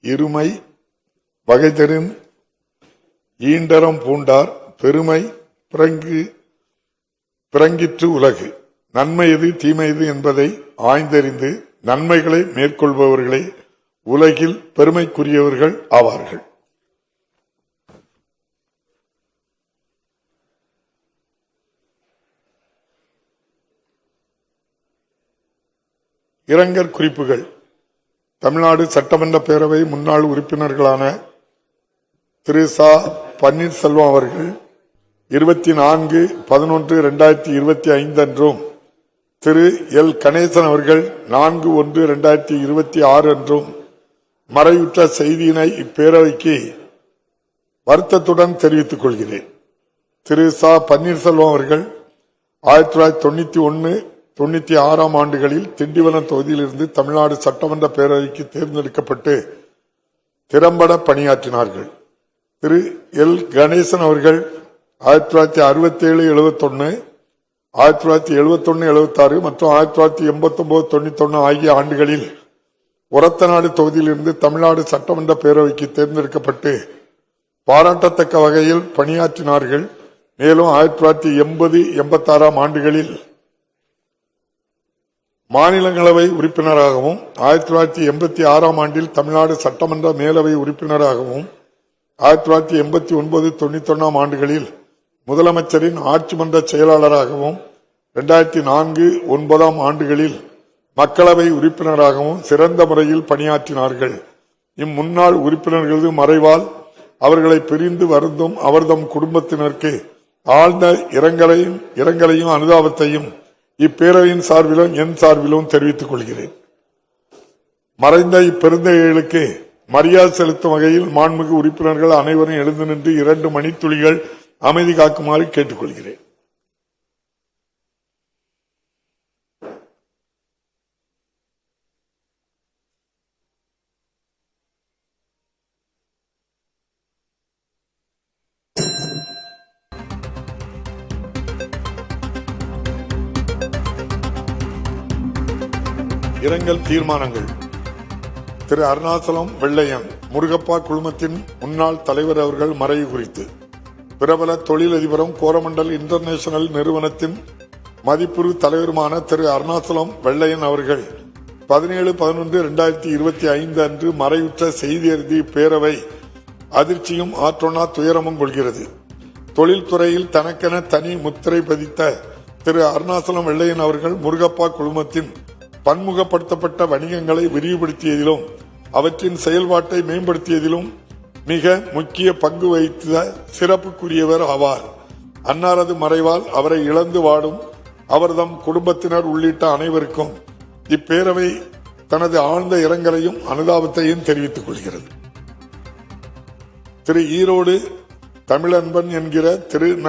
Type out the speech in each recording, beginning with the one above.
இருமை வகைதெறின் ஈண்டரம் பூண்டார் பெருமை பிறங்கிற்று உலகு. நன்மை எது தீமை எது என்பதை ஆய்ந்தறிந்து நன்மைகளை மேற்கொள்பவர்களே உலகில் பெருமைக்குரியவர்கள் ஆவார்கள். இரங்கற் குறிப்புகள். தமிழ்நாடு சட்டமன்ற பேரவை முன்னாள் உறுப்பினர்களான திரு ச. பன்னீர்செல்வம் அவர்கள் 24/11/2025 அன்றும், திரு எல். கணேசன் அவர்கள் 4/1/2026 அன்றும் மறைவுற்ற செய்தியினை இப்பேரவைக்கு வருத்தத்துடன் தெரிவித்துக் கொள்கிறேன். திரு ச. பன்னீர்செல்வம் அவர்கள் 1991-96 ஆண்டுகளில் திண்டிவனம் தொகுதியிலிருந்து தமிழ்நாடு சட்டமன்ற பேரவைக்கு தேர்ந்தெடுக்கப்பட்டு திறம்பட பணியாற்றினார்கள். திரு எல். கணேசன் அவர்கள் 1967-71, 1971-76 மற்றும் 1989-91 ஆகிய ஆண்டுகளில் ஒரத்தநாடு தொகுதியிலிருந்து தமிழ்நாடு சட்டமன்ற பேரவைக்கு தேர்ந்தெடுக்கப்பட்டு பாராட்டத்தக்க வகையில் பணியாற்றினார்கள். மேலும் 1980-86 ஆண்டுகளில் மாநிலங்களவை உறுப்பினராகவும் 1986 ஆண்டில் தமிழ்நாடு சட்டமன்ற மேலவை உறுப்பினராகவும் 1989-91 ஆண்டுகளில் முதலமைச்சரின் ஆட்சி மன்ற செயலாளராகவும் 2004-09 ஆண்டுகளில் மக்களவை உறுப்பினராகவும் சிறந்த முறையில் பணியாற்றினார்கள். இம்முன்னாள் உறுப்பினர்களது மறைவால் அவர்களை பிரிந்து வருந்தும் அவர்தம் குடும்பத்தினருக்கு ஆழ்ந்த இரங்கலையும் அனுதாபத்தையும் இப்பேரவையின் சார்பிலும் என் சார்பிலும் தெரிவித்துக் கொள்கிறேன். மறைந்த இப்பெருந்தகைகளுக்கு மரியாதை செலுத்தும் வகையில் மாண்புமிகு உறுப்பினர்கள் அனைவரும் எழுந்து நின்று 2 மணித்துளிகள் அமைதி காக்குமாறு கேட்டுக்கொள்கிறேன். இரங்கல் தீர்மானங்கள். திரு அருணாசலம் வெள்ளையன் முருகப்பா குழுமத்தின் முன்னாள் தலைவர் அவர்கள் மறைவு குறித்து பிரபல தொழிலதிபரும் கோரமண்டல் இன்டர்நேஷனல் நிறுவனத்தின் மதிப்புறு தலைவருமான திரு அருணாசலம் வெள்ளையன் அவர்கள் 17-11-2025 அன்று மறைவுற்ற செய்தி அறிந்து பேரவை அதிர்ச்சியும் ஆற்றொணா துயரமும் கொள்கிறது. தொழில்துறையில் தனக்கென தனி முத்திரை பதித்த திரு அருணாசலம் வெள்ளையன் அவர்கள் முருகப்பா குழுமத்தின் பன்முகப்படுத்தப்பட்ட வணிகங்களை விரிவுபடுத்தியதிலும் அவற்றின் செயல்பாட்டை மேம்படுத்தியதிலும் மிக முக்கிய பங்கு வகித்த சிறப்புக்குரியவர் ஆவார். அன்னாரது மறைவால் அவரை இழந்து வாடும் அவர்தம் குடும்பத்தினர் உள்ளிட்ட அனைவருக்கும் இப்பேரவை தனது ஆழ்ந்த இரங்கலையும் அனுதாபத்தையும் தெரிவித்துக் கொள்கிறது. திரு ஈரோடு தமிழன்பன் என்கிற திரு ந.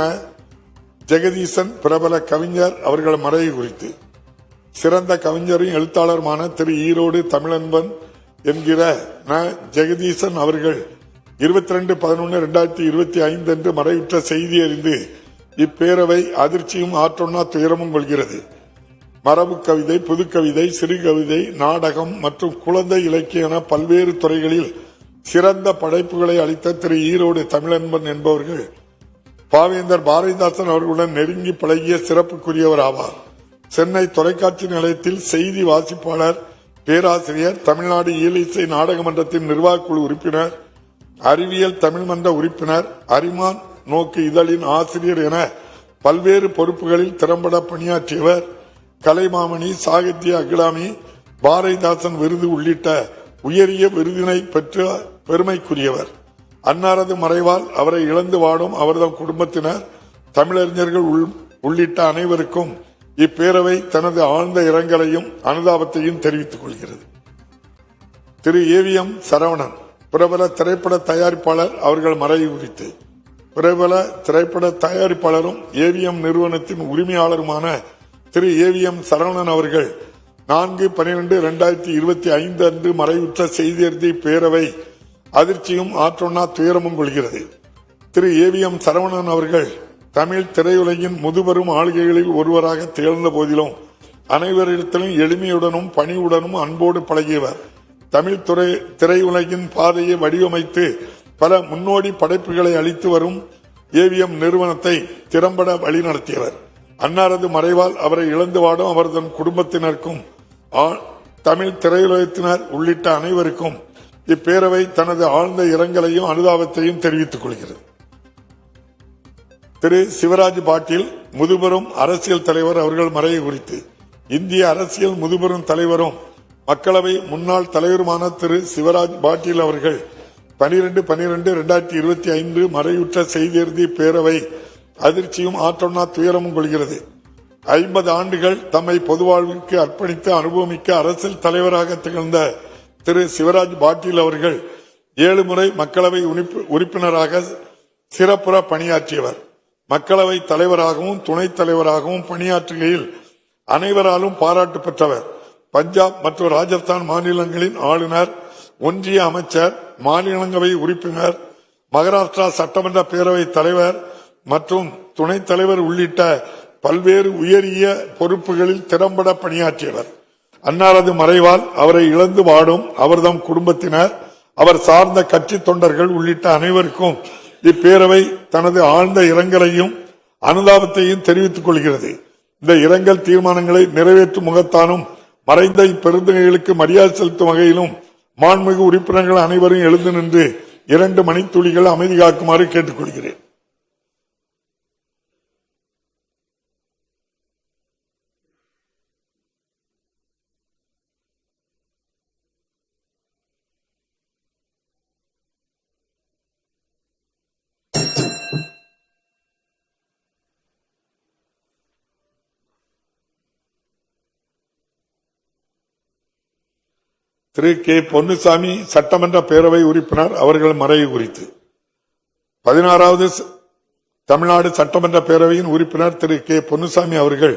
ஜெகதீசன் பிரபல கவிஞர் அவர்கள் மறைவு குறித்து சிறந்த கவிஞரும் எழுத்தாளருமான திரு ஈரோடு தமிழன்பன் என்கிற ந. ஜெகதீசன் அவர்கள் 22-11-2025 அன்று மறைவுற்ற செய்தி அறிந்து இப்பேரவை அதிர்ச்சியும் ஆற்றொன்னா துயரமும் கொள்கிறது. மரபு கவிதை, புதுக்கவிதை, சிறுகவிதை, நாடகம் மற்றும் குழந்தை இலக்கிய என பல்வேறு துறைகளில் சிறந்த படைப்புகளை அளித்த திரு ஈரோடு தமிழன்பன் என்பவர்கள் பாவேந்தர் பாரதிதாசன் அவர்களுடன் நெருங்கி பழகிய சிறப்புக்குரியவர் ஆவார். சென்னை தொலைக்காட்சி நிலையத்தில் செய்தி வாசிப்பாளர், பேராசிரியர், தமிழ்நாடு இயலிசை நாடக மன்றத்தின் நிர்வாகக்குழு உறுப்பினர், அறிவியல் தமிழ் மன்ற உறுப்பினர், அரிமான் நோக்கு இதழின் ஆசிரியர் என பல்வேறு பொறுப்புகளில் திறம்பட பணியாற்றியவர். கலைமாமணி, சாகித்ய அகாடமி, பாரதிதாசன் விருது உள்ளிட்ட உயரிய விருதினை பெற்ற பெருமைக்குரியவர். அன்னாரது மறைவால் அவரை இழந்து வாடும் அவரது குடும்பத்தினர், தமிழறிஞர்கள் உள்ளிட்ட அனைவருக்கும் இப்பேரவை தனது ஆழ்ந்த இரங்கலையும் அனுதாபத்தையும் தெரிவித்துக் கொள்கிறது. திரு ஏவிஎம் சரவணன் பிரபல திரைப்பட தயாரிப்பாளர் அவர்கள் மறைவு குறித்து பிரபல திரைப்பட தயாரிப்பாளரும் ஏவிஎம் நிறுவனத்தின் உரிமையாளருமான திரு ஏவிஎம் சரவணன் அவர்கள் 4-12-2025 அன்று மறைவுற்ற செய்தி அறிந்து பேரவை அதிர்ச்சியும் ஆற்றொன்னா துயரமும் கொள்கிறது. திரு ஏவிஎம் சரவணன் அவர்கள் தமிழ் திரையுலகின் முதுபெரும் ஆளுகைகளில் ஒருவராக திகழ்ந்த போதிலும் அனைவரிடத்திலும் எளிமையுடனும் பணிவுடனும் அன்போடு பழகியவர். தமிழ் திரையுலகின் பாதையை வடிவமைத்து பல முன்னோடி படைப்புகளை அளித்து வரும் ஏவிஎம் நிறுவனத்தை திறம்பட வழிநடத்தியவர். அன்னாரது மறைவால் அவரை இழந்து வாடும் அவரது குடும்பத்தினருக்கும் தமிழ் திரையுலகத்தினர் உள்ளிட்ட அனைவருக்கும் இப்பேரவை தனது ஆழ்ந்த இரங்கலையும் அனுதாபத்தையும் தெரிவித்துக் கொள்கிறது. திரு சிவராஜ் பாட்டீல் முதுபெரும் அரசியல் தலைவர் அவர்கள் மறைவு குறித்து இந்திய அரசியல் முதுபெரும் தலைவரும் மக்களவை முன்னாள் தலைவருமான திரு சிவராஜ் பாட்டீல் அவர்கள் 12/12/2025 மறைவுற்ற செய்தியறிந்து பேரவை அதிர்ச்சியும் ஆற்றொன்னா துயரமும் கொள்கிறது. 50 ஆண்டுகள் தம்மை பொது வாழ்விற்கு அர்ப்பணித்து அனுபவமிக்க அரசியல் தலைவராக திகழ்ந்த திரு சிவராஜ் பாட்டீல் அவர்கள் 7 முறை மக்களவை உறுப்பினராக சிறப்புற பணியாற்றியவர். மக்களவை தலைவராகவும் துணைத் தலைவராகவும் பணியாற்றுகையில் அனைவராலும் பாராட்டு பெற்றவர். பஞ்சாப் மற்றும் ராஜஸ்தான் மாநிலங்களின் ஆளுநர், ஒன்றிய அமைச்சர், மாநிலங்களவை உறுப்பினர், மகாராஷ்டிரா சட்டமன்ற பேரவைத் தலைவர் மற்றும் துணைத் தலைவர் உள்ளிட்ட பல்வேறு உயரிய பொறுப்புகளில் திறம்பட பணியாற்றியவர். அன்னாரது மறைவால் அவரை இழந்து வாடும் அவர்தம் குடும்பத்தினர், அவர் சார்ந்த கட்சி தொண்டர்கள் உள்ளிட்ட அனைவருக்கும் இப்பேரவை தனது ஆழ்ந்த இரங்கலையும் அனுதாபத்தையும் தெரிவித்துக் கொள்கிறது. இந்த இரங்கல் தீர்மானங்களை நிறைவேற்றும் முகத்தானும் மறைந்த இப்பெருந்தகைகளுக்கு மரியாதை செலுத்தும் வகையிலும் மாண்புமிகு உறுப்பினர்கள் அனைவரும் எழுந்து நின்று 2 மணித்துளிகள் அமைதி காக்குமாறு கேட்டுக் கொள்கிறேன். திரு கே பொன்னுசாமி சட்டமன்ற பேரவை உறுப்பினர் அவர்கள் மறைவு குறித்து 16வது தமிழ்நாடு சட்டமன்ற பேரவையின் உறுப்பினர் திரு கே பொன்னுசாமி அவர்கள்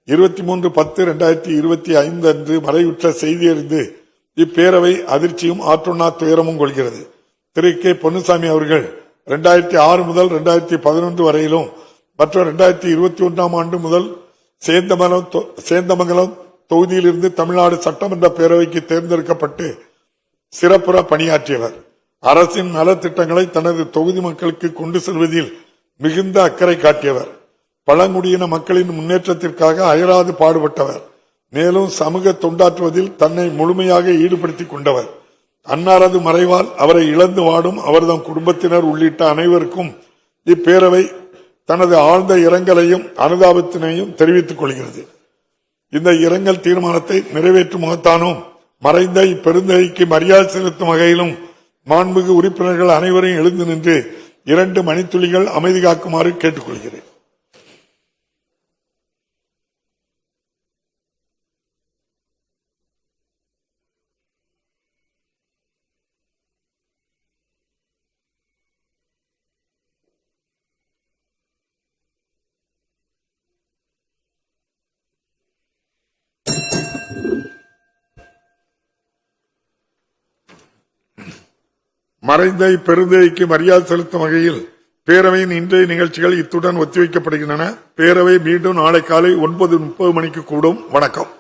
23/10/2025 அன்று மறைவுற்ற செய்தியறிந்து இப்பேரவை அதிர்ச்சியும் ஆற்றொன்னா துயரமும் கொள்கிறது. திரு கே பொன்னுசாமி அவர்கள் 2006 முதல் 2011 வரையிலும் மற்றும் 2021 ஆண்டு முதல் சேந்தமங்கலம் தொகுதியிலிருந்து தமிழ்நாடு சட்டமன்ற பேரவைக்கு தேர்ந்தெடுக்கப்பட்டு சிறப்புற பணியாற்றியவர். அரசின் நலத்திட்டங்களை தனது தொகுதி மக்களுக்கு கொண்டு செல்வதில் மிகுந்த அக்கறை காட்டியவர். பழங்குடியின மக்களின் முன்னேற்றத்திற்காக அயராது பாடுபட்டவர். மேலும் சமூக தொண்டாற்றுவதில் தன்னை முழுமையாக ஈடுபடுத்திக் கொண்டவர். அன்னாரது மறைவால் அவரை இழந்து வாடும் அவர்தம் குடும்பத்தினர் உள்ளிட்ட அனைவருக்கும் இப்பேரவை தனது ஆழ்ந்த இரங்கலையும் அனுதாபத்தினையும் தெரிவித்துக் கொள்கிறது. இந்த இரங்கல் தீர்மானத்தை நிறைவேற்றும் முகத்தானும் மறைந்த இப்பெருந்தகைக்கு மரியாதை செலுத்தும் வகையிலும் மாண்புமிகு உறுப்பினர்கள் அனைவரையும் எழுந்து நின்று 2 மணித்துளிகள் அமைதி காக்குமாறு கேட்டுக்கொள்கிறேன். மறைந்த இப்பெருந்தகைக்கு மரியாதை செலுத்தும் வகையில் பேரவையின் இன்றைய நிகழ்ச்சிகள் இத்துடன் ஒத்திவைக்கப்படுகின்றன. பேரவை மீண்டும் நாளை காலை 9:30 மணிக்கு கூடும். வணக்கம்.